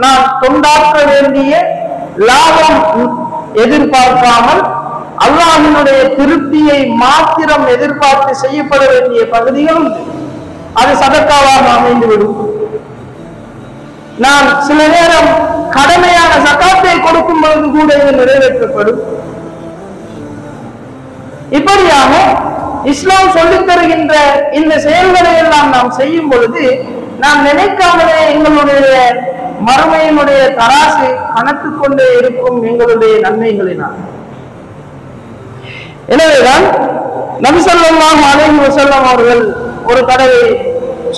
நான் தொண்டாற்ற வேண்டிய லாபம் எதிர்பார்க்காமல் அல்லாஹ்வினுடைய திருப்தியை மாத்திரம் எதிர்பார்த்து செய்யப்பட வேண்டிய பகுதிகளும் அது சதக்காவாக அமைந்துவிடும். நான் சில நேரம் கடமையான ஜகாத்தை கொடுக்கும் பொழுது கூட இது நிறைவேற்றப்படும். இப்படியாக இஸ்லாம் சொல்லித் தருகின்ற இந்த செயல்களை எல்லாம் நாம் செய்யும் பொழுது நாம் நினைக்காமலே எங்களுடைய மறுமையினுடைய தராசு கணக்கு கொண்டே இருக்கும் எங்களுடைய நன்மைகளினால். எனவேதான் நபி ஸல்லல்லாஹு அலைஹி வஸல்லம் அவர்கள் ஒரு தடவை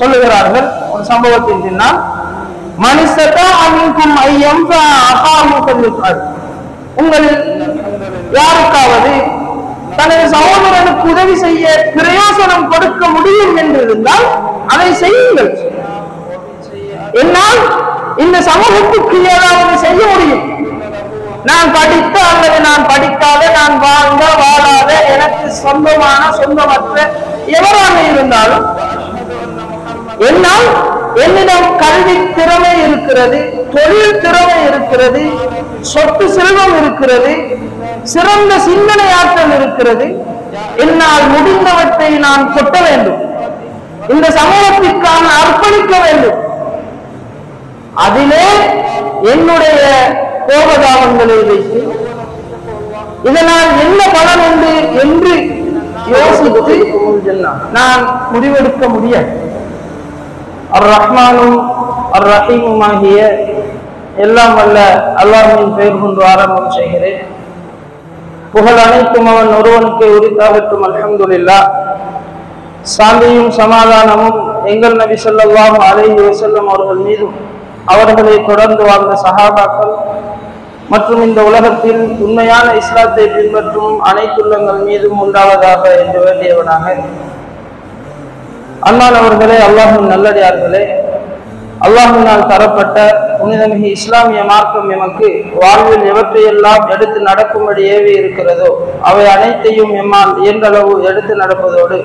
சொல்லுகிறார்கள், ஒரு சம்பவத்தின் பின்னால், மனிஸ்ததா மின்கும் ஐயம்ஃபா அகாஹு ஃபல்யுஃஅல். உங்களில் யாருக்காவது தனது சகோதரனுக்கு உதவி செய்ய பிரயோசனம் கொடுக்க முடியும் என்றிருந்தால் அதை செய்யுங்கள். என்னால் இந்த சமூகத்துக்கு ஏதாவது செய்ய முடியும். நான் படித்த அல்லது நான் படிக்காத, நான் வாழ்ந்த வாழாத, எனக்கு சொந்தமான சொந்தமற்ற எவராக இருந்தாலும் என்னால் என்னிடம் கல்வி திறமை இருக்கிறது, தொழில் திறமை இருக்கிறது, சொத்து செல்வம் இருக்கிறது, சிறந்த சிந்தனை ஆற்றல் இருக்கிறது, என்னால் முடிந்தவற்றை நான் கொட்ட வேண்டும், இந்த சமூகத்திற்கான அர்ப்பணிக்க வேண்டும். அதிலே என்னுடைய கோபதாபங்களை வைத்து இதனால் என்ன பலன் உண்டு என்று யோசித்து நான் முடிவெடுக்க முடியாது. அர் ரஹ்மானும் அர் ரஹீமுமாகிய எல்லாம் வல்ல அல்லாஹ்வின் பெயர் கொண்டு ஆரம்பம் செய்கிறேன். புகழ் அனைத்தும் அவன் ஒருவனுக்கு உரித்தாகட்டும். அல்ஹம்துலில்லாஹ். சாந்தியும் சமாதானமும் எங்கள் நபி ஸல்லல்லாஹு அலைஹி வஸல்லம் அவர்கள் மீதும், அவர்களை தொடர்ந்து வாழ்ந்த சஹாபாக்கள் மற்றும் இந்த உலகத்தில் உண்மையான இஸ்லாத்தை பின்பற்றும் அனைத்துள்ளங்கள் மீதும் உண்டாவதாக என்று வேண்டியவனாக, அன்பானவர்களே, அல்லாஹ்வின் நல்லடியார்களே, அல்லாஹ்வினால் தரப்பட்ட புனிதமிகு இஸ்லாமிய மார்க்கம் எமக்கு வாழ்வில் எவற்றையெல்லாம் எடுத்து நடக்கும்படி ஏவி இருக்கிறதோ அவை அனைத்தையும் எம்மால் இயன்றளவு எடுத்து நடப்பதோடு,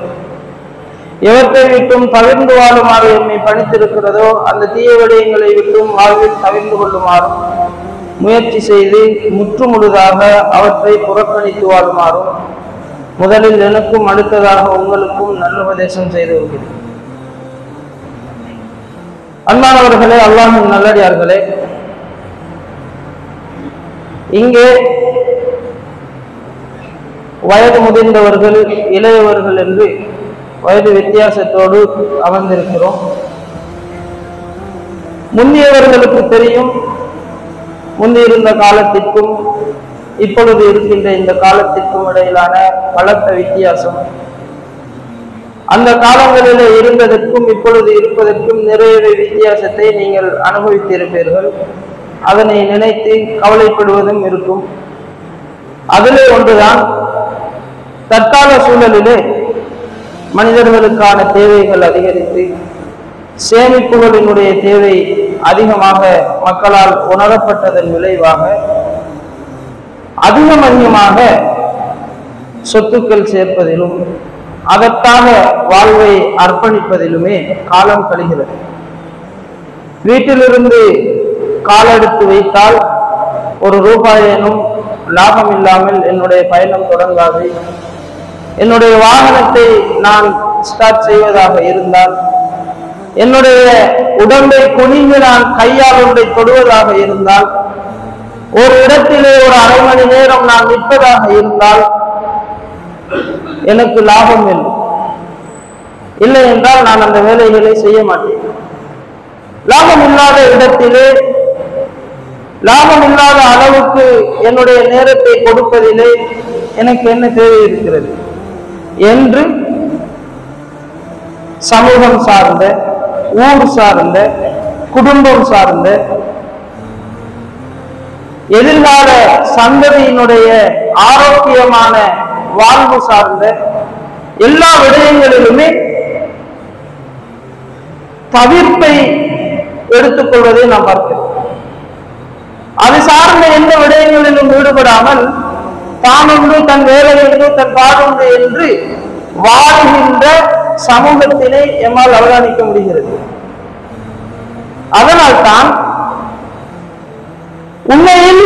எவற்றை விட்டும் தவிர்ந்து வாழுமாறு எம்மை பணித்திருக்கிறதோ அந்த தீய விடயங்களை விட்டும் வாழ்வில் தவிர்ந்து கொள்ளுமாறும் முயற்சி செய்து முற்றுமுழுதாக அவற்றை புறக்கணித்து வாழுமாறும் முதலில் எனக்கும் அடுத்ததாக உங்களுக்கும் நல்லுபதேசம் செய்து வருகிறேன். அன்பானவர்களே, அல்லாஹ்வின் நல்லடியார்களே, இங்கே வயது முதிர்ந்தவர்கள், இளையவர்கள் என்று வயது வித்தியாசத்தோடு அமர்ந்திருக்கிறோம். முந்தியவர்களுக்கு தெரியும், முந்தியிருந்த காலத்திற்கும் இப்பொழுது இருக்கின்ற இந்த காலத்திற்கும் இடையிலான பலத்த வித்தியாசம். அந்த காலங்களிலே இருந்ததற்கும் இப்பொழுது இருப்பதற்கும் நிறைய வித்தியாசத்தை நீங்கள் அனுபவித்திருப்பீர்கள். அதனை நினைத்து கவலைப்படுவதும் இருக்கும். அதிலே ஒன்றுதான், தற்கால சூழலிலே மனிதர்களுக்கான தேவைகள் அதிகரித்து சேமிப்புகளினுடைய தேவை அதிகமாக மக்களால் உணரப்பட்டதன் விளைவாக அதிகமாக சொத்துக்கள் சேர்ப்பதிலும் அதற்காக வாழ்வை அர்ப்பணிப்பதிலுமே காலம் கழிகிறது. வீட்டிலிருந்து காலெடுத்து வைத்தால் ஒரு ரூபாயேனும் லாபம் இல்லாமல் என்னுடைய பயணம் தொடங்காது. என்னுடைய வாகனத்தை நான் ஸ்டார்ட் செய்வதாக இருந்தால், என்னுடைய உடம்பை குனிந்து நான் கையால் ஒன்றை தொடுவதாக இருந்தால், ஒரு இடத்திலே ஒரு அரை மணி நேரம் நான் நிற்பதாக இருந்தால் எனக்கு லாபம் இல்லை என்றால் நான் அந்த வேலைகளை செய்ய மாட்டேன். லாபம் இல்லாத இடத்திலே, லாபம் இல்லாத அளவுக்கு என்னுடைய நேரத்தை கொடுப்பதிலே எனக்கு என்ன தேவை இருக்கிறது என்று சமூகம் சார்ந்த, ஊர் சார்ந்த, குடும்பம் சார்ந்த, எதிர்கால சந்ததியினுடைய ஆரோக்கியமான வாழ்வு சார்ந்த எல்லா விடயங்களிலுமே தவிர்ப்பை எடுத்துக்கொள்வதை நாம் பார்க்கிறோம். அது சார்ந்த எந்த விடயங்களிலும் ஈடுபடாமல் தான் ஒன்று, தன் வேலை ஒன்று, தன் பாடொன்று என்று வாழ்கின்ற சமூகத்தினை எம்மால் அவதானிக்க முடிகிறது. அதனால் தான் உண்மையில்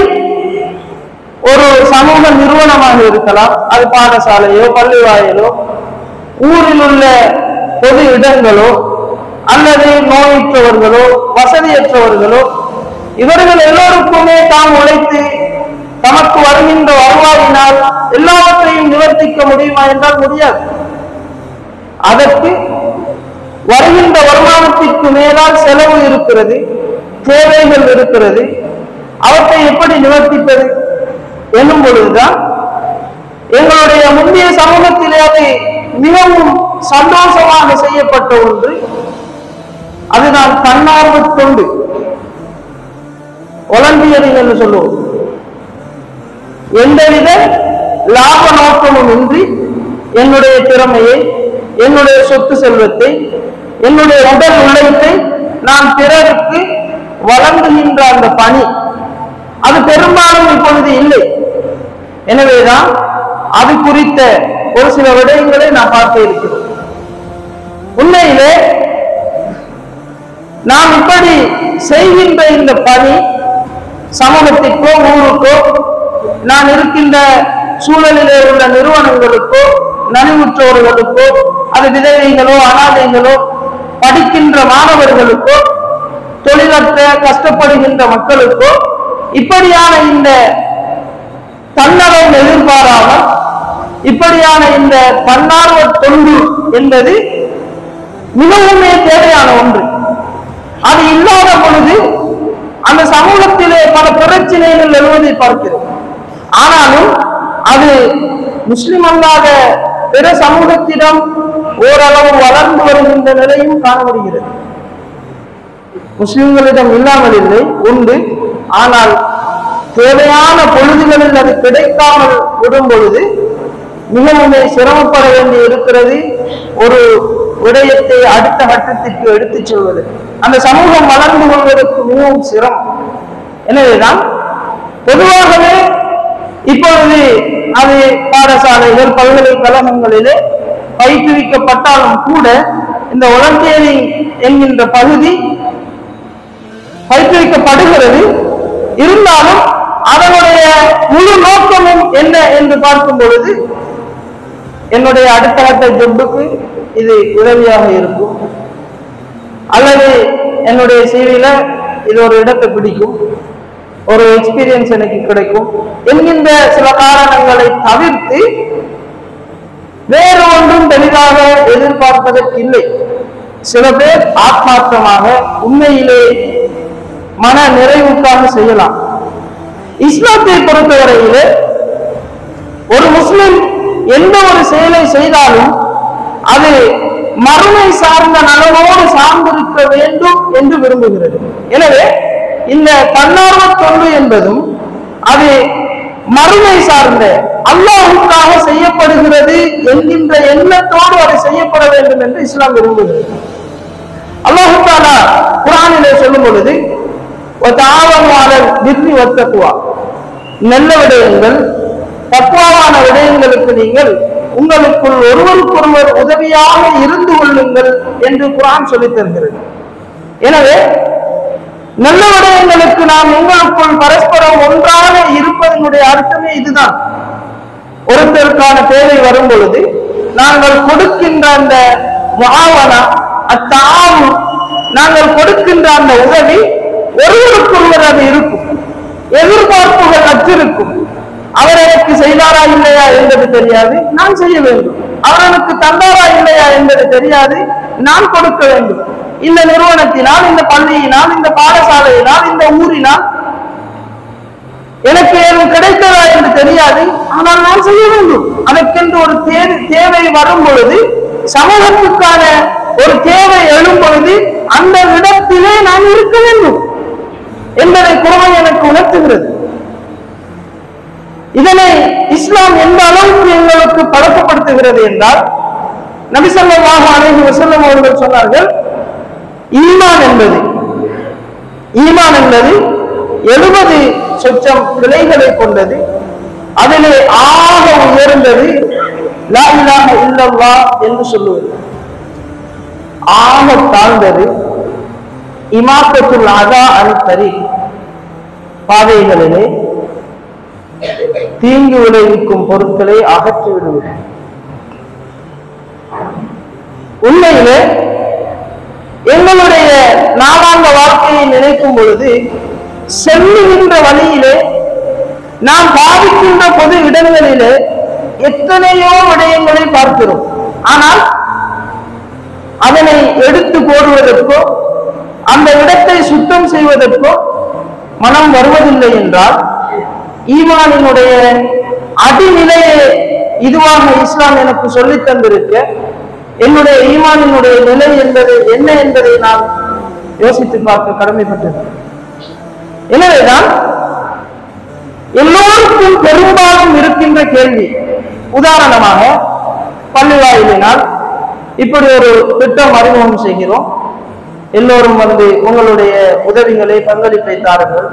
ஒரு சமூக நிறுவனமாக இருக்கலாம், அது பாடசாலையோ பள்ளிவாயலோ ஊரில் உள்ள பொது இடங்களோ அல்லது நோயுற்றவர்களோ வசதியற்றவர்களோ இவர்கள் எல்லோருக்குமே தாம் உழைத்து தமக்கு வருகின்ற வருவாயினால் எல்லாவற்றையும் நிவர்த்திக்க முடியுமா என்றால் முடியாது. அதற்கு வருகின்ற வருமானத்திற்கு மேலால் செலவு இருக்கிறது, தேவைகள் இருக்கிறது. அவற்றை எப்படி நிவர்த்திப்பது என்னும் பொழுதுதான் எங்களுடைய முந்தைய சமூகத்திலே அது மிகவும் சந்தோஷமாக செய்யப்பட்ட ஒன்று. அதுதான் தன்னார்வ தொண்டு, வாலண்டியரிங் என்று சொல்லுவோம். எந்தவித லாப நோக்கமும் இன்றி என்னுடைய திறமையை, என்னுடைய சொத்து செல்வத்தை, என்னுடைய உடல் உழைப்பை நான் பிறருக்கு வழங்குகின்ற அந்த பணி அது பெரும்பாலும் இப்பொழுது இல்லை. எனவேதான் அது குறித்த ஒரு சில விடயங்களை நான் பார்க்க இருக்கிறோம். உண்மையிலே நாம் இப்படி செய்கின்ற இந்த பணி சமூகத்திற்கோ ஊருக்கோ நான் இருக்கின்ற சூழலிலே உள்ள நிறுவனங்களுக்கோ நலிவுற்றோர்களுக்கோ அது விதவைகளோ அனாதைகளோ படிக்கின்ற மாணவர்களுக்கோ தொழிலற்ற கஷ்டப்படுகின்ற மக்களுக்கோ இப்படியான இந்த தன்னலம் எதிர்பாராமல் இப்படியான இந்த தன்னார்வ தொண்டு என்பது மிகவுமே தேவையான ஒன்று. அது இல்லாத பொழுது அந்த சமூகத்திலே பல பிரச்சனைகள் எழுவதை பார்க்கிறோம். ஆனாலும் அது முஸ்லிம் அல்லாத பிற சமூகத்திடம் ஓரளவு வளர்ந்து வருகின்ற நிலையும் காணப்படுகிறது. முஸ்லிம்களிடம் இல்லாமல் இல்லை, உண்டு. ஆனால் தேவையான பொழுதுகளில் அது கிடைக்காமல் விடும் பொழுது மிகவும் சிரமப்பட வேண்டி இருக்கிறது. ஒரு விடயத்தை அடுத்த கட்டத்திற்கு எடுத்துச் செல்வது அந்த சமூகம் வளர்ந்து கொள்வதற்கு மிகவும் சிரமம். எனவேதான் பொதுவாகவே இப்பொழுது அது பாடசாலைகள் பல்கலைக்கழகங்களிலே பயிற்றுவிக்கப்பட்டாலும் கூட இந்த வாலண்டியரிங் என்கின்ற பகுதி பயிற்றுவிக்கப்படுகிறது. இருந்தாலும் அதனுடைய முழு நோக்கமும் என்ன என்று பார்க்கும் பொழுது என்னுடைய அடுத்த கட்ட ஜொப்புக்கு இது உதவியாக இருக்கும், அல்லது என்னுடைய சீவில இது ஒரு இடத்தை பிடிக்கும், ஒரு எக்ஸ்பீரியன்ஸ் எனக்கு கிடைக்கும் என்கின்ற சில காரணங்களை தவிர்த்து வேறு ஒன்றும் தெளிவாக எதிர்பார்ப்பதற்கு இல்லை. சில பேர் ஆத்மார்த்தமாக உண்மையிலே மன நிறைவுக்காக செய்யலாம். இஸ்லாத்தை பொறுத்தவரையிலே ஒரு முஸ்லிம் எந்த ஒரு செயலை செய்தாலும் அது மறுமை சார்ந்த நலவோடு சார்ந்திருக்க வேண்டும் என்று விரும்புகிறது. எனவே இந்த தன்னார்வ தொண்டு என்பதும் அது மறுமை சார்ந்த அல்லாஹ்வுக்காக செய்யப்படுகிறது என்கின்ற எண்ணத்தோடு அது செய்யப்பட வேண்டும் என்று இஸ்லாம் விரும்புகிறது. அல்லாஹ் தஆலா குர்ஆனிலே சொல்லும் பொழுது நல்ல விடயங்கள் தக்வாவான விடயங்களுக்கு நீங்கள் உங்களுக்குள் ஒருவருக்கொருவர் உதவியாக இருந்து கொள்ளுங்கள் என்று குர்ஆன் சொல்லித் தருகிறது. எனவே நல்ல விடயங்களுக்கு நாம் எங்களுக்குள் பரஸ்பரம் ஒன்றாக இருப்பதனுடைய அர்த்தமே இதுதான். ஒருத்தருக்கான தேவை வரும் பொழுது நாங்கள் கொடுக்கின்ற அந்த முஆவனா அத்தாவு, நாங்கள் கொடுக்கின்ற அந்த உதவி ஒருவருக்கொருவர் அது இருக்கும், எதிர்பார்ப்புகள் அற்றிருக்கும். அவர் எனக்கு செய்தாரா இல்லையா என்பது தெரியாது, நான் செய்ய வேண்டும். அவர் எனக்கு தந்தாரா இல்லையா என்பது தெரியாது, நான் கொடுக்க வேண்டும். இந்த நிறுவனத்தினால், இந்த பள்ளியினால், இந்த பாடசாலையினால், இந்த ஊரினால் எனக்கு ஏதும் கிடைத்ததா என்று தெரியாது, ஆனால் நான் செய்ய வேண்டும். அதற்கென்று ஒரு தேவை வரும் பொழுது, சமூகத்துக்கான ஒரு தேவை எழும் பொழுது அந்த இடத்திலே நான் இருக்க வேண்டும் என்பதை குர்ஆன் எனக்கு உணர்த்துகிறது. இதனை இஸ்லாம் எந்த அளவுக்கு எங்களுக்கு பழக்கப்படுத்துகிறது என்றால், நபி ஸல்லல்லாஹு அலைஹி வஸல்லம் அவர்கள் சொன்னார்கள், ஈமான் என்பது 70 சொச்சம் கிளைகளை கொண்டது. அதிலே ஆக உயர்ந்தது லா இலாஹ இல்லல்லாஹ் என்று சொல்லுவது. ஆக தாழ்ந்தது இமாத்தத்துல் அதா அன் தரீக், பாதைகளிலே தீங்கு விளைவிக்கும் பொருட்களை அகற்றி விடுவது. உண்மையிலே எங்களுடைய நாளாந்த வாழ்க்கையை நினைக்கும் பொழுது செல்லுகின்ற வழியிலே நாம் பாதிக்கின்ற பொது இடங்களிலே எத்தனையோ விடயங்களை பார்க்கிறோம். ஆனால் அதனை எடுத்து போடுவதற்கோ அந்த இடத்தை சுத்தம் செய்வதற்கோ மனம் வருவதில்லை என்றால் ஈமானினுடைய அடிநிலையை இதுவாக இஸ்லாம் எனக்கு சொல்லித் தந்திருக்க என்னுடைய ஈமானினுடைய நிலை என்பது என்ன என்பதை நான் யோசித்து பார்க்க கடமைப்பட்டது. எனவேதான் எல்லோருக்கும் பெரும்பாலும் இருக்கின்ற கேள்வி, உதாரணமாக பள்ளி வாயிலினால் இப்படி ஒரு திட்டம் அறிமுகம் செய்கிறோம், எல்லோரும் வந்து உங்களுடைய உதவிகளை பங்களிப்பை தாருங்கள்.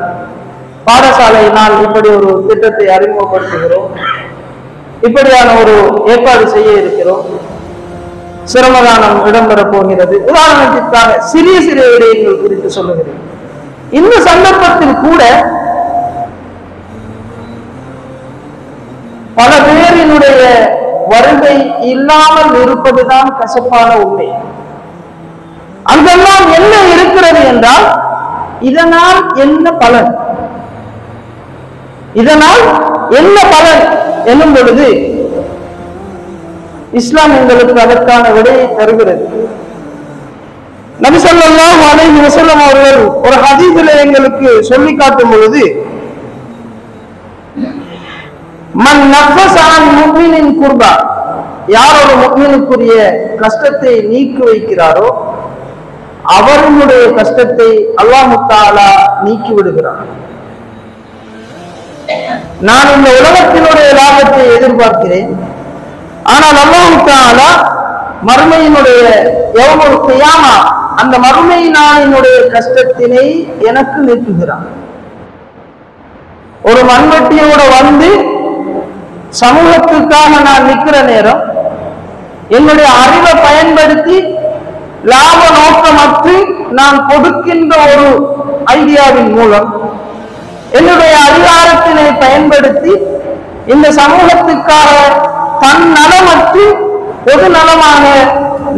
பாடசாலையினால் இப்படி ஒரு திட்டத்தை அறிமுகப்படுத்துகிறோம், இப்படியான ஒரு ஏற்பாடு செய்ய இருக்கிறோம், சிரமதானம் இடம்பெறப் போகிறது. உதாரணத்திற்காக சிறிய சிறிய விடயங்கள் குறித்து சொல்லுகிறேன். இந்த சந்தர்ப்பத்தில் கூட பல பேரினுடைய வருகை இல்லாமல் இருப்பதுதான் கசப்பான உண்மை. அங்கெல்லாம் என்ன இருக்கிறது என்றால் இதனால் என்ன பலன், இதனால் என்ன பலன் என்னும் பொழுது இஸ்லாம் எங்களுக்கு அதற்கான விடையை தருகிறது. நபி ஸல்லல்லாஹு அலைஹி வஸல்லம் அவர்கள் ஒரு ஹதீஸிலே எங்களுக்கு சொல்லி காட்டும் பொழுது, மன் நஃபஸ அன் முஃமினின் குர்பா, யார் ஒரு முஃமினுக்குரிய கஷ்டத்தை நீக்கி வைக்கிறாரோ அவர்களுடைய கஷ்டத்தை அல்லாஹ் தஆலா நீக்கி விடுகிறார். நான் இந்த உலகத்தினுடைய லாபத்தை எதிர்பார்க்கிறேன், ஆனால் அல்லாஹ் தஆலா மறுமையினுடைய யௌமுல் கியாமா அந்த மறுமை நாளினுடைய கஷ்டத்தினை எனக்கு நீக்குகிறான். ஒரு மண்வெட்டியோட வந்து சமூகத்துக்காக நான் நிற்கிற நேரம் என்னுடைய அறிவை பயன்படுத்தி லாப நோக்கமற்று நான் கொடுக்கின்ற ஒரு ஐடியாவின் மூலம் என்னுடைய அதிகாரத்தினை பயன்படுத்தி இந்த சமூகத்துக்காக தன் நலமற்று பொது நலமாக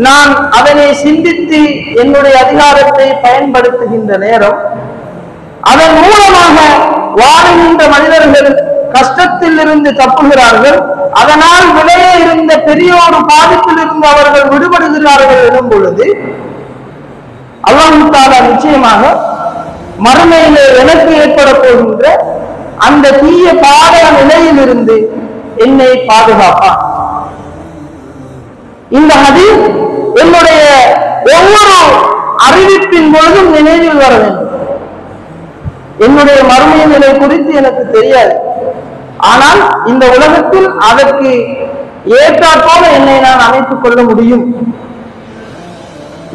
நான் அதனை சிந்தித்து என்னுடைய அதிகாரத்தை பயன்படுத்துகின்ற நேரம் அதன் மூலமாக வாழுகின்ற மனிதர்கள் கஷ்டத்தில் இருந்து தப்புகிறார்கள், அதனால் விளைய இருந்த பெரிய ஒரு பாதிப்பில் இருந்து அவர்கள் விடுபடுகிறார்கள் எனும் பொழுது அல்லாஹ் தஆலா நிச்சயமாக மறுமையிலே எனக்கு ஏற்பட போகின்ற அந்த தீய பாத நிலையில் இருந்து என்னை பாதுகாப்பான். இந்த ஹதீஸ் என்னுடைய ஒவ்வொரு அறிவிப்பின் பொழுதும் நினைவில் வர வேண்டும். என்னுடைய மறுமை நிலை குறித்து எனக்கு தெரியாது, ஆனால் இந்த உலகத்தில் அதற்கு ஏற்றாற்போல என்னை நான் அமைத்துக் கொள்ள முடியும்.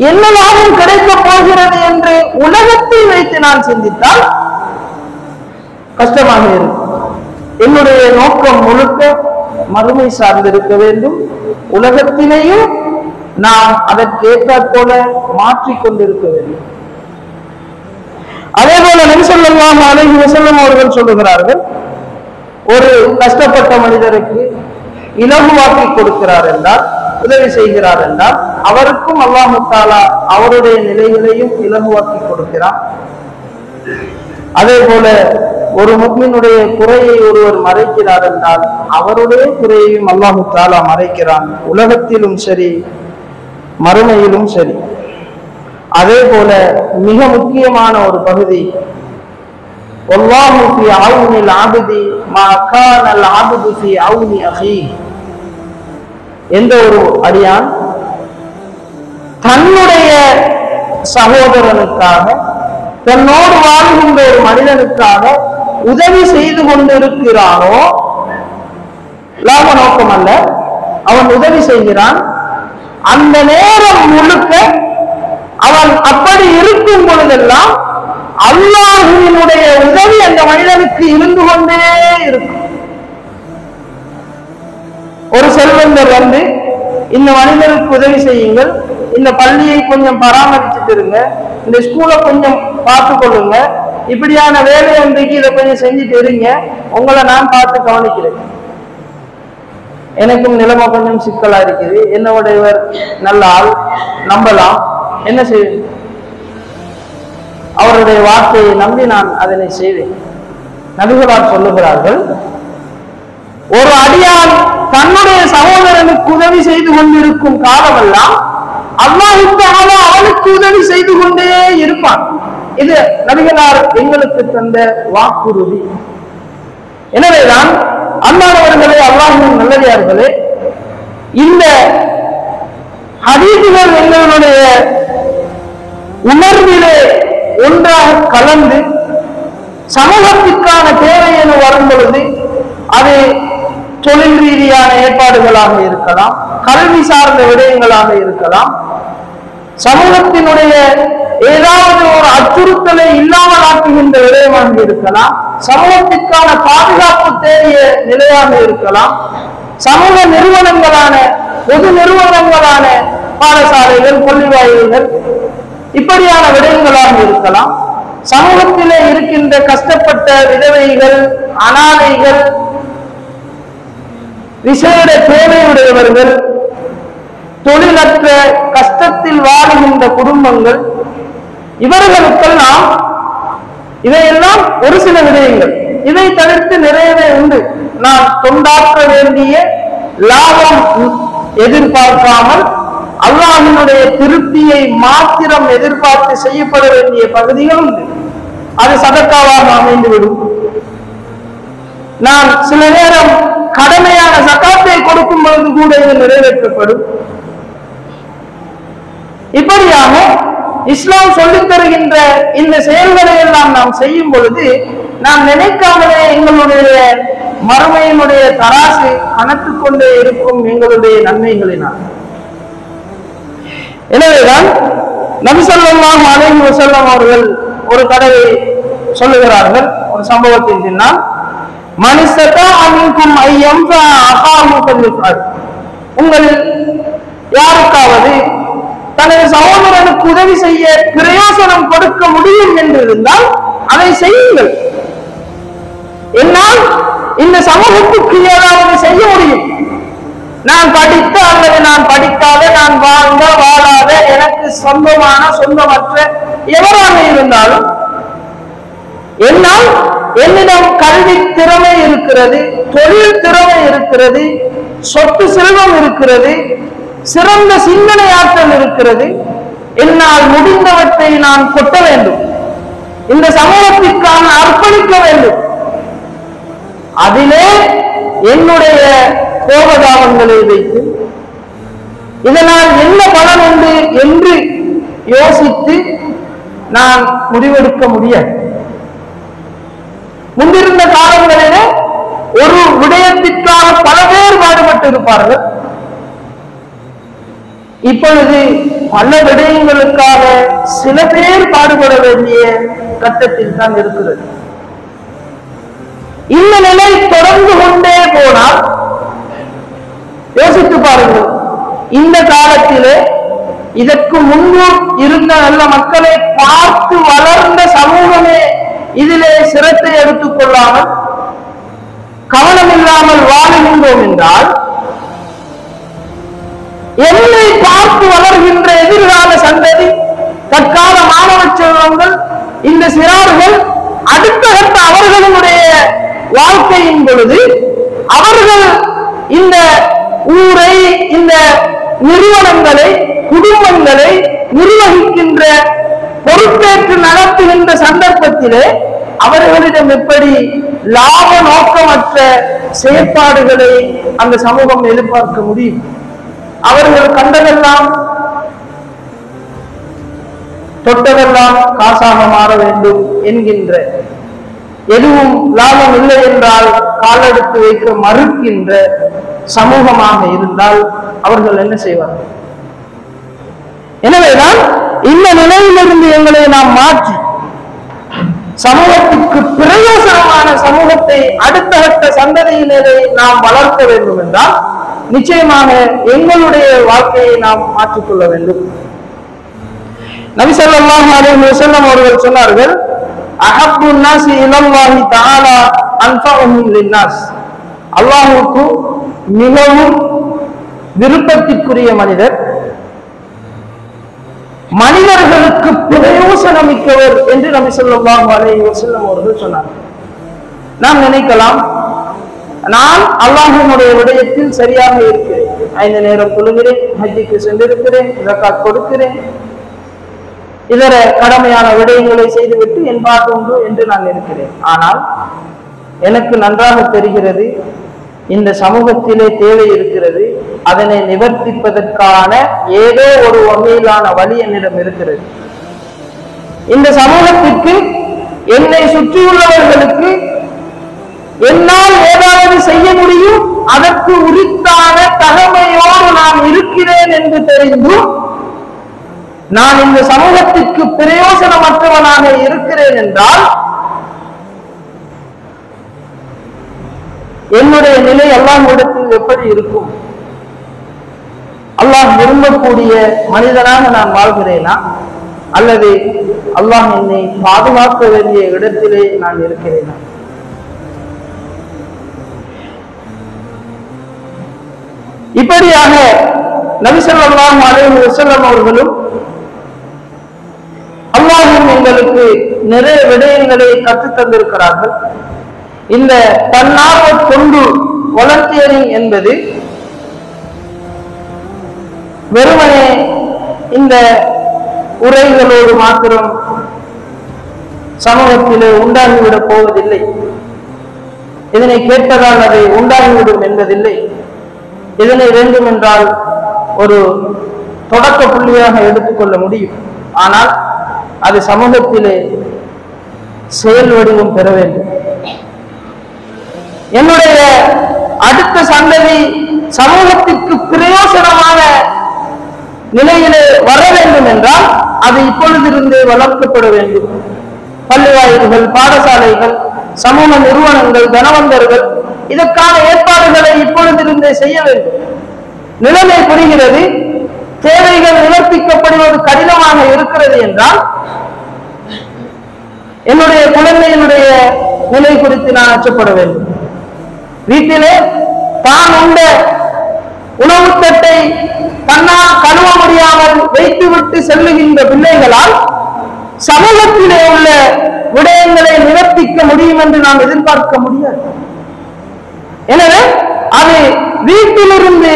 என்ன லாபம் கிடைக்கப் போகிறது என்று உலகத்தை வைத்து நான் சிந்தித்தால் கஷ்டமாக இருக்கும். என்னுடைய நோக்கம் முழுக்க மறுமை சார்ந்திருக்க வேண்டும். உலகத்திலேயும் நாம் அதற்கு ஏற்றாற்போல மாற்றிக்கொண்டிருக்க வேண்டும். அதே போல நபி ஸல்லல்லாஹு அலைஹி வஸல்லம் அவர்கள் சொல்லுகிறார்கள், ஒரு கஷ்டப்பட்ட மனிதருக்கு இலகுவாக்கி கொடுக்கிறார் என்றால், உதவி செய்கிறார் என்றால் அவருக்கும் அல்லாஹ் தஆலா அவருடைய நிலைகளையும் இலகுவாக்கி கொடுக்கிறார். அதே போல ஒரு முஃமினுடைய குறையை ஒருவர் மறைக்கிறார் என்றால் அவருடைய குறையையும் அல்லாஹ் தஆலா மறைக்கிறான், உலகத்திலும் சரி மறுமையிலும் சரி. அதே போல மிக முக்கியமான ஒரு பகுதி, வல்லாஹு ஃபீ அவுனில் அப்தி மா கானல் அப்து ஃபீ அவுனி அஹீ. எந்த ஒரு அடியான் தன்னுடைய சகோதரனுக்காக தன்னோடு வாழ்கின்ற ஒரு மனிதனுக்காக உதவி செய்து கொண்டிருக்கிறானோ, லாப நோக்கம் அல்ல, அவன் உதவி செய்கிறான், அந்த நேரம் முழுக்க அவன் அப்படி இருக்கும் பொழுதெல்லாம் அல்லாஹ்வினுடைய உதவி அந்த மனிதனுக்கு இருந்து கொண்டே இருக்கும். ஒரு செல்வந்தர் வந்து இந்த மனிதனுக்கு உதவி செய்யுங்கள், இந்த பள்ளியை கொஞ்சம் பராமரிச்சுட்டு இருங்க, இந்த ஸ்கூலை கொஞ்சம் பார்த்து கொள்ளுங்க, இப்படியான வேலை ஒன்றைக்கு இதை கொஞ்சம் செஞ்சுட்டு இருங்க, உங்களை நான் பார்த்து கவனிக்கிறேன். எனக்கும் நிலைமை கொஞ்சம் சிக்கலா இருக்குது, என்னுடையவர் நல்ல ஆள், நம்பலாம், என்ன செய்வேன்? அவருடைய வார்த்தையை நம்பி நான் அதனை செய்வேன். நபிகளார் சொல்லுகிறார்கள், ஒரு அடியான் தன்னுடைய சகோதரனுக்கு உதவி செய்து கொண்டிருக்கும் காலமெல்லாம் அல்லாஹ் தஆலா அவனுக்கு உதவி செய்து கொண்டே இருப்பான். இது நபிகளார் எங்களுக்கு தந்த வாக்குறுதி. எனவேதான் அல்லாஹ்வர்களே, அல்லாஹ்வின் நல்லடியார்களே, இந்த ஹதீஸுகள் எங்களுடைய உணர்விலே ஒன்றாக கலந்து சமூகத்திற்கான தேவை என வரும் பொழுது அது தொழில் ரீதியான ஏற்பாடுகளாக இருக்கலாம், கல்வி சார்ந்த விடயங்களாக இருக்கலாம், சமூகத்தினுடைய ஏதாவது ஒரு அச்சுறுத்தலை இல்லாமல் ஆக்குகின்ற விடயமாக இருக்கலாம், சமூகத்திற்கான பாதுகாப்பு தேவைய நிலையாக இருக்கலாம், சமூக நிறுவனங்களான பொது நிறுவனங்களான பாடசாலைகள், பள்ளிவாயில்கள், இப்படியான விடயங்களாக இருக்கலாம், சமூகத்திலே இருக்கின்ற கஷ்டப்பட்ட விதவைகள், அனாதைகள், விசேட தேவையுடையவர்கள், தொழிலற்ற கஷ்டத்தில் வாழுகின்ற குடும்பங்கள், இவர்களுக்கெல்லாம் இவையெல்லாம் ஒரு சில விடயங்கள். இதை தவிர்த்து நிறையவே உண்டு. நான் தொண்டாற்ற வேண்டிய லாபம் எதிர்பார்க்காமல் அல்லாஹ்வினுடைய திருப்தியை மாத்திரம் எதிர்பார்த்து செய்யப்பட வேண்டிய பகுதிகள் உண்டு. அது சதக்காவாக அமைந்துவிடும். நான் சில நேரம் கடமையான சகாத்தை கொடுக்கும் பொழுது கூட இது நிறைவேற்றப்படும். இப்படியாக இஸ்லாம் சொல்லித் தருகின்ற இந்த செயல்களை எல்லாம் நாம் செய்யும் பொழுது நாம் நினைக்காமலே எங்களுடைய மறுமையினுடைய தராசு கணக்கு கொண்டே இருக்கும் எங்களுடைய நன்மைகளினால். எனவேதான் நபி ஸல்லல்லாஹு அலைஹி வஸல்லம் அவர்கள் ஒரு தடவை சொல்லுகிறார்கள், ஒரு சம்பவத்தின் பின்னால், உங்களில் யாருக்காவது தனது சகோதரனுக்கு உதவி செய்ய பிரயோசனம் கொடுக்க முடியும் என்று இருந்தால் அதை செய்யுங்கள். என்னால் இந்த சமூகத்துக்கு ஏதாவது செய்ய முடியும். நான் படித்த அல்லது நான் படிக்காத, நான் வாழ்ந்த வாழாத, எனக்கு சொந்தமான சொந்தமற்ற எவராக இருந்தாலும் என்னால் என்னிடம் கல்வி திறமை இருக்கிறது, தொழில் திறமை இருக்கிறது, சொத்து செல்வம் இருக்கிறது, சிறந்த சிந்தனை ஆற்றல் இருக்கிறது, என்னால் முடிந்தவற்றை நான் கொட்ட வேண்டும், இந்த சமூகத்திற்கான அர்ப்பணிக்க வேண்டும். அதிலே என்னுடைய கோபதாபங்களை வைத்து இதனால் என்ன பலன் உண்டு என்று யோசித்து நான் முடிவெடுக்க முடியாது. முன்பிருந்த காலங்களிலே ஒரு விடயத்திற்காக பல பேர் பாடுபட்டு இருப்பார்கள். இப்பொழுது பல விடயங்களுக்காக சில பேர் பாடுபட வேண்டிய கட்டத்தில் தான் இருக்கிறது. இந்த நிலை தொடர்ந்து கொண்டே போனால் யோசித்து பாருங்கள், இந்த காலத்திலே இதற்கு முன்பு இருந்த நல்ல மக்களை பார்த்து வளர்ந்த சமூகமே இதிலே சிரத்தை எடுத்துக் கொள்ளாமல் கவனம் இல்லாமல் வாழுகின்றோம் என்றால், என்னை பார்த்து வளர்கின்ற எதிர்கால சந்ததி, தற்கால மாணவ செல்வங்கள், இந்த சிறார்கள் அடுத்த கட்ட அவர்களுடைய வாழ்க்கையின் பொழுது அவர்கள் இந்த ஊரை, இந்த நிறுவனங்களை, குடும்பங்களை நிர்வகிக்கின்ற, பொறுப்பேற்று நடத்துகின்ற சந்தர்ப்பத்திலே அவர்களிடம் எப்படி லாப நோக்கமற்ற செயற்பாடுகளை அந்த சமூகம் எதிர்பார்க்க முடியும்? அவர்கள் கண்டதெல்லாம் தொட்டதெல்லாம் காசாக மாற வேண்டும் என்கின்ற, எதுவும் லாபம் இல்லை என்றால் காலெடுத்து வைக்க மறுக்கின்ற சமூகமாக இருந்தால் அவர்கள் என்ன செய்வார்கள்? எனவேதான் இந்த நிலையிலிருந்து எங்களை நாம் மாற்றி சமூகத்திற்கு பிரயோசனமான சமூகத்தை அடுத்த கட்ட சந்ததியினரை நாம் வளர்க்க வேண்டும் என்றால் நிச்சயமாக எங்களுடைய வாழ்க்கையை நாம் மாற்றிக்கொள்ள வேண்டும். நபி ஸல்லல்லாஹு அலைஹி வஸல்லம் அவர்கள் சொன்னார்கள், அஹப்பு நாஸி இலல்லாஹி தஆலா அன்ஃபஉஹும் லின்னாஸ். அல்லாஹ்வுக்கு மிகவும் விருப்பத்திற்குரிய மனிதர், மனிதர்களுக்கு பிரயோசனமிக்கவர் என்று நபி ஸல்லல்லாஹு அலைஹி வஸல்லம் அவர்கள் சொன்னார். நாம் நினைக்கலாம், நான் அல்லாஹ்வினுடைய விடயத்தில் சரியாக இருக்கிறேன், 5 நேரம் தொழுகிறேன், ஹஜ்ஜுக்கு சென்றிருக்கிறேன், ஜகாத் கொடுக்கிறேன், இதர கடமையான விடயங்களை செய்துவிட்டு என் பாட்டு உண்டு என்று நான் இருக்கிறேன். ஆனால் எனக்கு நன்றாக தெரிகிறது, இந்த சமூகத்திலே தேவை இருக்கிறது, அதனை நிவர்த்திப்பதற்கான ஏதோ ஒரு வகையிலான வழி என்னிடம் இருக்கிறது. இந்த சமூகத்திற்கு, என்னை சுற்றியுள்ளவர்களுக்கு என்னால் ஏதாவது செய்ய முடியும், அதற்கு உரித்தான தகமையோடு நான் இருக்கிறேன் என்று தெரிந்தும் நான் இந்த சமூகத்திற்கு பிரயோசனமற்றவனாக இருக்கிறேன் என்றால் என்னுடைய நிலை அல்லாஹ்விடத்தில் எப்படி இருக்கும்? அல்லாஹ் விரும்பக்கூடிய மனிதனாக நான் வாழ்கிறேனா, அல்லது அல்லாஹ் என்னை பாதுகாக்க வேண்டிய இடத்திலே நான் இருக்கிறேனா? இப்படியாக நபி ஸல்லல்லாஹு அலைஹி வஸல்லம் அவர்களும் அல்லாஹ்வும் எங்களுக்கு நிறைய விடயங்களை கற்றுத் தந்திருக்கிறார்கள். இந்த தன்னார்வ தொண்டு வாலண்டியரிங் என்பது வெறுமனே இந்த உரைகளோடு மாத்திரம் சமூகத்திலே உண்டாகிவிடப் போவதில்லை, இதனை கேட்பதால் அதை உண்டாகிவிடும் என்பதில்லை. இதனை வேண்டும் என்றால் ஒரு தொடக்க புள்ளியாக எடுத்துக்கொள்ள முடியும். ஆனால் அது சமூகத்திலே செயல் வடிவம் பெற வேண்டும். என்னுடைய அடுத்த சந்ததி சமூகத்திற்கு பிரயோசனமான நிலையிலே வர வேண்டும் என்றால் அது இப்பொழுதிருந்தே வளர்க்கப்பட வேண்டும். பள்ளிவாயில்கள், பாடசாலைகள், சமூக நிறுவனங்கள், தனவந்தர்கள் இதற்கான ஏற்பாடுகளை இப்பொழுதிருந்தே செய்ய வேண்டும். நிலைமை புரிகிறது, தேவைகள் நிவர்த்திக்கப்படுவது கடினமாக இருக்கிறது என்றால் என்னுடைய குழந்தையினுடைய நிலை குறித்து நான் அச்சப்பட வேண்டும். வீட்டிலே தான் உண்ட உணவு தட்டை தன்னால் கழுவ முடியாமல் வைத்துவிட்டு செல்லுகின்ற பிள்ளைகளால் சமூகத்திலே உள்ள விடயங்களை நிவர்த்திக்க முடியும் என்று நாம் எதிர்பார்க்க முடியாது. எனவே அது வீட்டிலிருந்து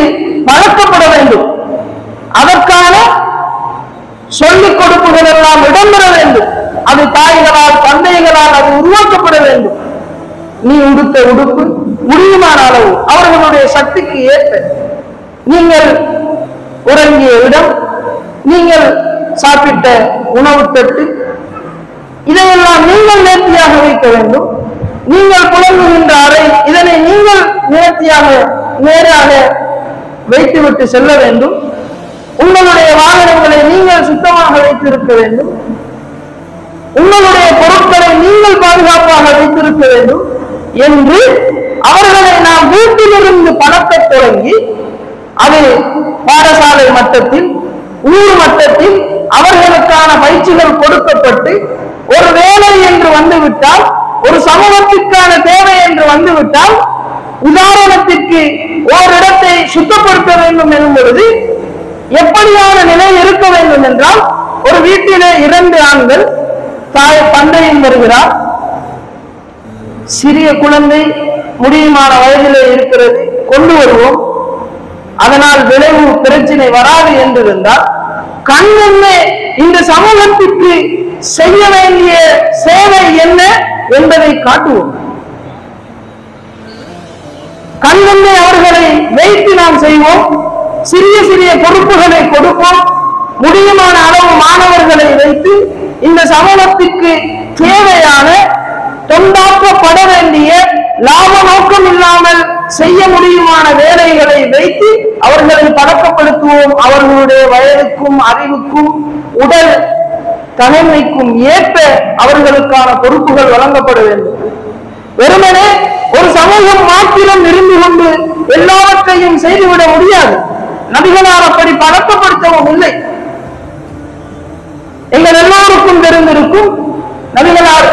பழக்கப்பட வேண்டும். அதற்கான சொல்லிக் கொடுப்புகள் எல்லாம் இடம்பெற வேண்டும். அது தாய்களால், தந்தைகளால் அது உருவாக்கப்பட வேண்டும். நீ உடுத்த உடுப்பு முடியுமான அளவு அவர்களுடைய சக்திக்கு ஏற்ப, நீங்கள் உறங்கிய இடம், நீங்கள் சாப்பிட்ட உணவு தட்டு, இதையெல்லாம் நீங்கள் நேர்த்தியாக வைக்க வேண்டும். நீங்கள் புலங்குகின்ற அறை, இதனை நீங்கள் நேர்த்தியாக நேராக வைத்துவிட்டு செல்ல வேண்டும். உங்களுடைய வாகனங்களை நீங்கள் சுத்தமாக வைத்திருக்க வேண்டும். உங்களுடைய பொருட்களை நீங்கள் பாதுகாப்பாக வைத்திருக்க வேண்டும் என்று அவர்களை நாம் வீட்டிலிருந்து பழக்கத் தொடங்கி, அது பாடசாலை மட்டத்தில், ஊர் மட்டத்தில் அவர்களுக்கான பயிற்சிகள் கொடுக்கப்பட்டு, ஒரு வேலை என்று வந்துவிட்டால், ஒரு சமூகத்திற்கான தேவை என்று வந்துவிட்டால், உதாரணத்திற்கு ஓரிடத்தை சுத்தப்படுத்த வேண்டும் எனும் பொழுது எப்படியான நிலை இருக்க வேண்டும் என்றால், ஒரு வீட்டிலே 2 ஆண்கள், தாய் தந்தையும் வருகிறார், சிறிய குழந்தை முடியுமான வயதிலே இருக்கிறது, கொண்டு வருவோம், அதனால் விளைவு பிரச்சனை வராது என்றிருந்தால் கண்முன்னே இந்த சமூகத்திற்கு செய்ய வேண்டிய சேவை என்ன என்பதை காட்டுவோம். கண்முன்னே அவர்களை வைத்து நாம் செய்வோம். சிறிய சிறிய பொறுப்புகளை கொடுப்போம். முடியுமான அளவு மாணவர்களை வைத்து இந்த சமூகத்திற்கு தேவையான, தொண்டாற்றப்பட வேண்டிய, லாப நோக்கம் இல்லாமல் செய்ய முடியுமான வேலைகளை வைத்து அவர்களை பழக்கப்படுத்துவோம். அவர்களுடைய வயதுக்கும் அறிவுக்கும் உடல் தனிமைக்கும் ஏற்ப அவர்களுக்கான பொறுப்புகள் வழங்கப்பட வேண்டும். வெறுமனே ஒரு சமூகம் மாத்திரம் இருந்து கொண்டு எல்லாவற்றையும் செய்துவிட முடியாது. நபிகளால் அப்படி பழக்கப்படுத்தவும் இல்லை. எங்கள் எல்லோருக்கும் தெரிந்திருக்கும், நபிகளார்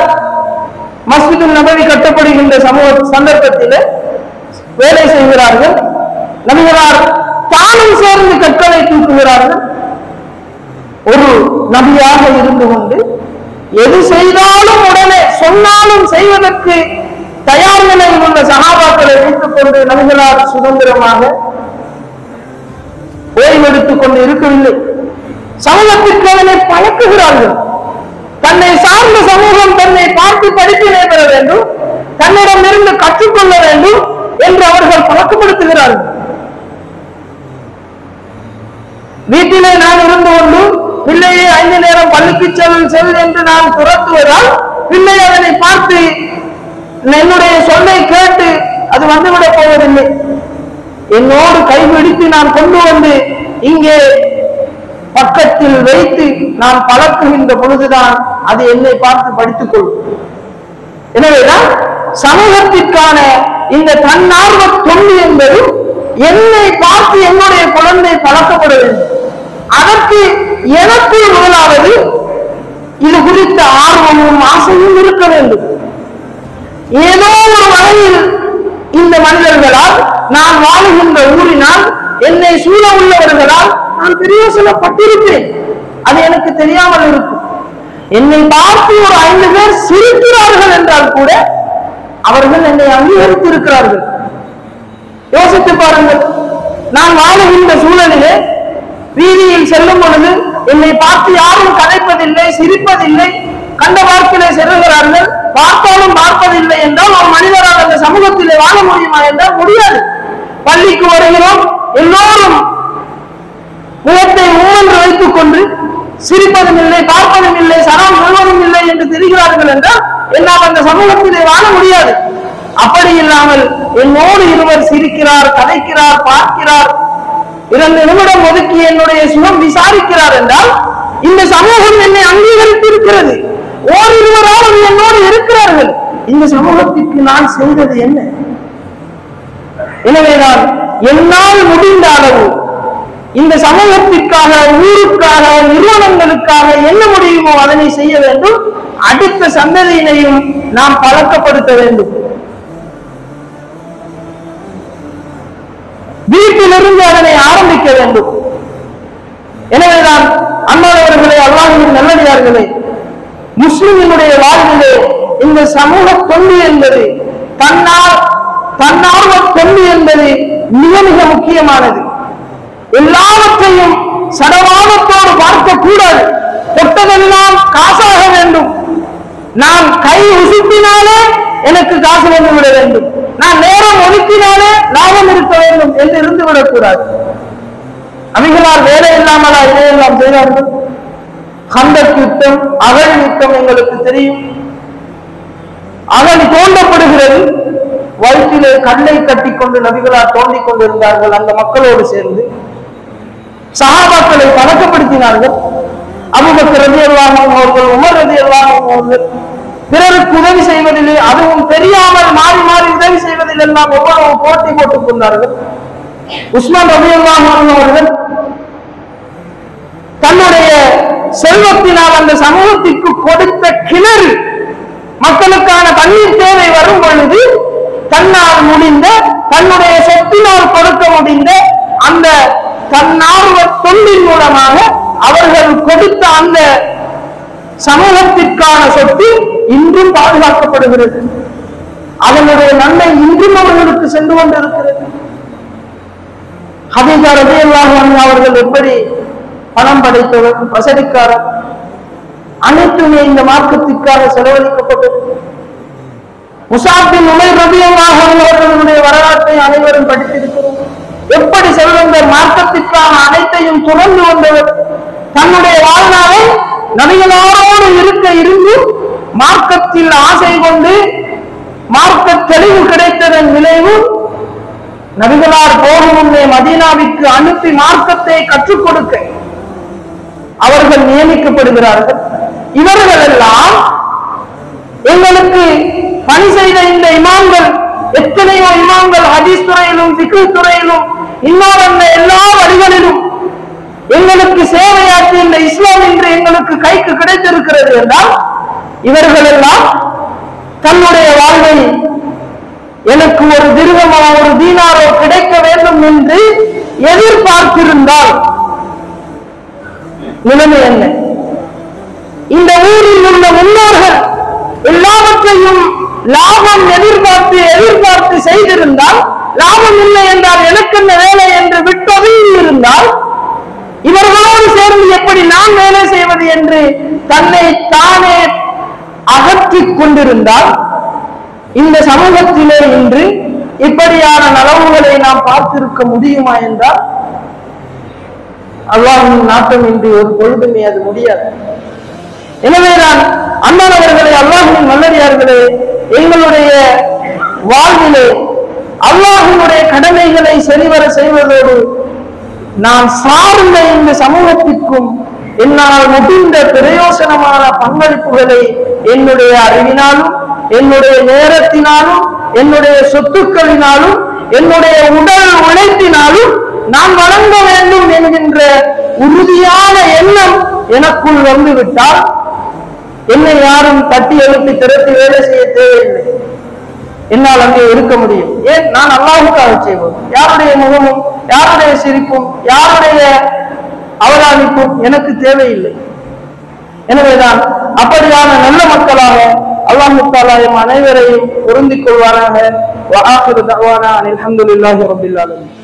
மஸ்ஜிதுல் நபவி கட்டப்படுகின்ற சந்தர்ப்பத்தில் வேலை செய்கிறார்கள். நபிகளார் தானும் சேர்ந்து கற்களை தூக்குகிறார்கள். ஒரு நபியாக இருந்து கொண்டு எது செய்தாலும் உடனே சொன்னாலும் செய்வதற்கு தயார் நிலையில் உள்ள சஹாபாக்களை வைத்துக் கொண்டு நபிகளார் சுதந்திரமாக ஓய்வெடுத்துக் கொண்டு இருக்கவில்லை. சமூகத்திற்கு அதனை பழக்குகிறார்கள். தன்னை சார்ந்த சமூகம் தன்னை பார்த்து படிப்பினை பெற வேண்டும், தன்னிடம் இருந்து கற்றுக்கொள்ள வேண்டும் என்று அவர்கள் பழக்கப்படுத்துகிறார்கள். வீட்டிலே நான் இருந்து கொண்டு பிள்ளையை 5 நேரம் பள்ளிக்கு செல் என்று நான் துரத்துவதால் பிள்ளை அதனை பார்த்து என்னுடைய சொல்லை கேட்டு அது வந்துவிடப் போவதில்லை. என்னோடு கைபிடித்து நான் கொண்டு வந்து இங்கே பக்கத்தில் வைத்து நான் பழக்குகின்ற பொழுதுதான் அது என்னை பார்த்து படித்துக் கொள்ளும். எனவேதான் சமூகத்திற்கான இந்த தன்னார்வ தொண்டு என்பது என்னை பார்த்து என்னுடைய குழந்தை பழக்கப்பட வேண்டும். அதற்கு எனக்கு முதலாவது இது குறித்த ஆர்வமும் ஆசையும் இருக்க வேண்டும். ஏதோ ஒரு வகையில் இந்த மனிதர்களால், நான் வாழுகின்ற ஊரினால், என்னை சூழ உள்ளவர்களால் நான் பிரயோசனப்பட்டிருக்கிறேன். அது எனக்கு தெரியாமல் இருக்கும். என்னை பார்த்து ஒரு 5 பேர் சிரிக்கிறார்கள் என்றால் கூட அவர்கள் என்னை அங்கீகரித்து இருக்கிறார்கள். யோசித்து பாருங்கள். நான் வாழுகின்ற சூழலிலே வீதியில் செல்லும் பொழுது என்னை பார்த்து யாரும் கதைப்பதில்லை, சிரிப்பதில்லை, கண்ட வார்த்தையிலே செல்கிறார்கள். பார்த்தாலும் பார்ப்பதில்லை என்றால் ஒரு மனிதரால் அந்த சமூகத்திலே வாழ முடியுமா என்றால் முடியாது. பள்ளிக்கு வருகிறோம், எல்லோரும் முகத்தை ஊழல் வைத்துக் கொண்டு சிரிப்பதும் இல்லை, பார்ப்பதும் இல்லை, சரம் சொல்வதும் இல்லை என்று தெரிகிறார்கள் என்றால் என்னால் அந்த சமூகத்திலே வாழ முடியாது. அப்படி இல்லாமல் என்னோடு இருவர் சிரிக்கிறார், கதைக்கிறார், பார்க்கிறார், 2 நிமிடம் ஒதுக்கி என்னுடைய சுகம் விசாரிக்கிறார் என்றால் இந்த சமூகம் என்னை அங்கீகரித்து இருக்கிறது. ஓரிருவராவது என்னோடு இருக்கிறார்கள். இந்த சமூகத்திற்கு நான் செய்தது என்ன? எனவேதான் என்னால் முடிந்த அளவு இந்த சமூகத்திற்காக, ஊருக்காக, நிறுவனங்களுக்காக என்ன முடியுமோ அதனை செய்ய வேண்டும். அடுத்த சந்ததியினையும் நாம் பழக்கப்படுத்த வேண்டும். வீட்டிலிருந்து அதனை ஆரம்பிக்க வேண்டும். எனவேதான் அன்பானவர்களே, அல்லாஹ்வின் நல்லடியார்களே, முஸ்லிமினுடைய வாழ்விலே இந்த சமூக தொண்டு என்பது, தன்னார்வ தொண்டு என்பது மிக மிக முக்கியமானது. எல்லாவற்றையும் சடவாதத்தோடு பார்க்க கூடாது. தொட்டதெல்லாம் காசாக வேண்டும். நான் கை உசுப்பினாலே எனக்கு காசு வந்து விட வேண்டும், நான் நேரம் ஒதுக்கினாலே லாபம் இருக்க வேண்டும் என்று இருந்து விடக்கூடாது. அவைகளால் வேலை இல்லாமலா இதையெல்லாம் செய்தார்கள். கந்தக் யுத்தம், அகழ் யுத்தம் எங்களுக்கு தெரியும். அகழ் தோண்டப்படுகிறது. வயிற்றிலே கல்லை கட்டிக்கொண்டு நபிகளார் தோண்டிக் கொண்டிருந்தார்கள். அந்த மக்களோடு சேர்ந்து சஹாபாக்களை பழக்கப்படுத்தினார்கள். அபூபக்கர் ரலியல்லாஹு அன்ஹு அவர்கள், உமர் ரலியல்லாஹு அன்ஹு அவர்கள் பிறருக்கு உதவி செய்வதிலே, அதுவும் தெரியாமல் மாறி மாறி உதவி செய்வதில் எல்லாம் எவ்வளவு போட்டி போட்டுக் கொண்டார்கள். உஸ்மான் ரலியல்லாஹு அன்ஹு அவர்கள் தன்னுடைய செல்வத்தினால் அந்த சமூகத்திற்கு கொடுத்த கிணறு, மக்களுக்கான தண்ணீர் தேவை வரும் பொழுது தன்னால் முடிந்த, தன்னுடைய சொத்தினால் கொடுக்க முடிந்த அந்த தன்னார்வ தொண்டின் மூலமாக அவர்கள் கொடுத்த அந்த சமூகத்திற்கான சொத்து இன்றும் பாதுகாக்கப்படுகிறது. அதனுடைய நன்மை இன்றும் அவர்களுக்கு சென்று கொண்டிருக்கிறது. ஹதீஜா ரலியல்லாஹு அன்ஹா அவர்கள் எப்படி பணம் படைத்தவர், வசதிக்காரர், அனைத்துமே இந்த மார்க்கத்திற்காக செலவழிக்கப்பட்டது. முஸாப் பின் உமைர் ரலியல்லாஹு அன்ஹு அவர்களுடைய வரலாற்றை அனைவரும் படித்திருக்கிறோம். எப்படி செல்வந்தர், மார்க்கத்திற்காக அனைத்தையும் துறந்து வந்தவர், தன்னுடைய வாழ்நாளை நபிகளோடு இருந்து மார்க்கத்தில் ஆசை கொண்டு மார்க்க தெளிவு கிடைத்ததன் விளைவு நபிகளார் போகும் முன்னே மதீனாவிற்கு அனுப்பி மார்க்கத்தை கற்றுக் கொடுக்க அவர்கள் நியமிக்கப்படுகிறார்கள். இவர்கள் எல்லாம் எங்களுக்கு பணி செய்த இந்த இமாம்கள், எத்தனையோ இமாம்கள் ஹதீஸ் துறையிலும், ஃபிக்ஹ் துறையிலும், இன்னொரு எல்லா வழிகளிலும் எங்களுக்கு சேவையாற்றி இந்த இஸ்லாம் இன்று எங்களுக்கு கைக்கு கிடைத்திருக்கிறது என்றால் இவர்களெல்லாம் தன்னுடைய வாழ்வை எனக்கு ஒரு திர்ஹமோ ஒரு தீனாரோ கிடைக்க வேண்டும் என்று எதிர்பார்த்திருந்தால் நிலைமை என்ன? இந்த ஊரில் உள்ள முன்னோர்கள் எல்லாவற்றையும் லாபம் எதிர்பார்த்து செய்திருந்தால், லாபம் இல்லை என்றால் எனக்கு என்ன வேலை என்று விட்டொதுங்கி இருந்தால், இவர்களோடு சேர்ந்து எப்படி நான் வேலை செய்வது என்று தன்னை தானே அகற்றிக் கொண்டிருந்தால், இந்த சமூகத்திலே இன்று இப்படியான நலவுகளை நாம் பார்த்திருக்க முடியுமா என்றால் அல்லாஹ்வின் நாட்டம் இன்றி ஒரு பொழுதுமே அது முடியாது. எனவேதான் அன்பானவர்களே, அல்லாஹ்வின் நல்லடியார்களே, எங்களுடைய வாழ்விலே அல்லாஹ்வினுடைய கடமைகளை சரிவர செய்வதோடு நான் சார்ந்த இந்த சமூகத்திற்கும் என்னால் முடிந்த பிரயோசனமான பங்களிப்புகளை என்னுடைய அறிவினாலும், என்னுடைய நேரத்தினாலும், என்னுடைய சொத்துக்களினாலும், என்னுடைய உடல் உழைப்பினாலும் நான் வழங்க வேண்டும் என்கின்ற உறுதியான எண்ணம் எனக்குள் வந்துவிட்டால் என்னை யாரும் தட்டி எழுப்பி திரட்டி வேலை செய்ய தேவையில்லை. என்னால் அங்கே இருக்க முடியும். ஏன்? நான் அல்லாஹ்வுக்காக செய்வோம். யாருடைய முகமும், யாருடைய சிரிப்பும், யாருடைய அவதானிப்பும் எனக்கு தேவையில்லை. எனவேதான் அப்படியான நல்ல மக்களாக அல்லாஹ் தஆலா அனைவரையும் பொருந்திக் கொள்வாராக. வஆகிரு தஅவானா அல்ஹம்துலில்லாஹி ரப்பில் ஆலமீன்.